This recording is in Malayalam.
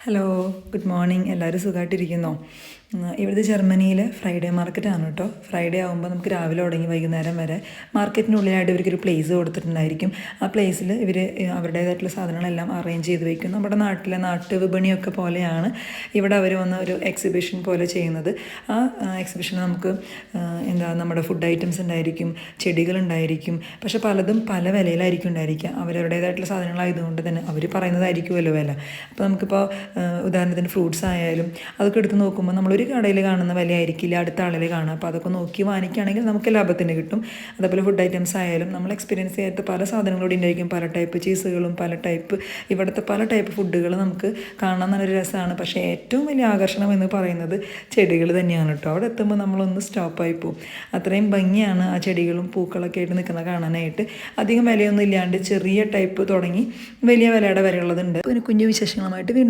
Hello, good morning. എല്ലാവരും സുഖമായിട്ടിരിക്കുന്നോ? ഇവിടുത്തെ ജർമ്മനിയിലെ ഫ്രൈഡേ മാർക്കറ്റാണ് കേട്ടോ. ഫ്രൈഡേ ആകുമ്പോൾ നമുക്ക് രാവിലെ തുടങ്ങി വൈകുന്നേരം വരെ മാർക്കറ്റിനുള്ളിലായിട്ട് ഇവർക്കൊരു പ്ലേസ് കൊടുത്തിട്ടുണ്ടായിരിക്കും. ആ പ്ലേസിൽ ഇവർ അവരുടേതായിട്ടുള്ള സാധനങ്ങളെല്ലാം അറേഞ്ച് ചെയ്ത് വയ്ക്കും. നമ്മുടെ നാട്ടിലെ നാട്ടുവിപണിയൊക്കെ പോലെയാണ് ഇവിടെ അവർ വന്ന് ഒരു എക്സിബിഷൻ പോലെ ചെയ്യുന്നത്. ആ എക്സിബിഷന് നമുക്ക് നമ്മുടെ ഫുഡ് ഐറ്റംസ് ഉണ്ടായിരിക്കും, ചെടികളുണ്ടായിരിക്കും. പക്ഷെ പലതും പല വിലയിലായിരിക്കും ഉണ്ടായിരിക്കുക. അവരവരുടേതായിട്ടുള്ള സാധനങ്ങളായതുകൊണ്ട് തന്നെ അവർ പറയുന്നതായിരിക്കുമല്ലോ വില. അപ്പോൾ നമുക്കിപ്പോൾ ഉദാഹരണത്തിന് ഫ്രൂട്ട്സ് ആയാലും അതൊക്കെ എടുത്ത് നോക്കുമ്പോൾ നമ്മളൊരു കടയിൽ കാണുന്ന വില ആയിരിക്കില്ല അടുത്ത ആളിൽ കാണുക. അപ്പോൾ അതൊക്കെ നോക്കി വാങ്ങിക്കുകയാണെങ്കിൽ നമുക്ക് ലാഭത്തിന് കിട്ടും. അതേപോലെ ഫുഡ് ഐറ്റംസ് ആയാലും നമ്മൾ എക്സ്പീരിയൻസ് ചെയ്യാത്ത പല സാധനങ്ങളും ഉണ്ടായിരിക്കും. പല ടൈപ്പ് ചീസുകളും പല ടൈപ്പ് ഇവിടുത്തെ പല ടൈപ്പ് ഫുഡുകൾ നമുക്ക് കാണാൻ നല്ലൊരു രസമാണ്. പക്ഷേ ഏറ്റവും വലിയ ആകർഷണം എന്ന് പറയുന്നത് ചെടികൾ തന്നെയാണ് കേട്ടോ. അവിടെ എത്തുമ്പോൾ നമ്മളൊന്ന് സ്റ്റോപ്പായി പോകും. അത്രയും ഭംഗിയാണ് ആ ചെടികളും പൂക്കളൊക്കെ ആയിട്ട് നിൽക്കുന്നത് കാണാനായിട്ട്. അധികം വിലയൊന്നും ഇല്ലാണ്ട് ചെറിയ ടൈപ്പ് തുടങ്ങി വലിയ വിലയുടെ വരെയുള്ളതുണ്ട്. ഒരു കുഞ്ഞു വിശേഷങ്ങളുമായിട്ട് വീണ്ടും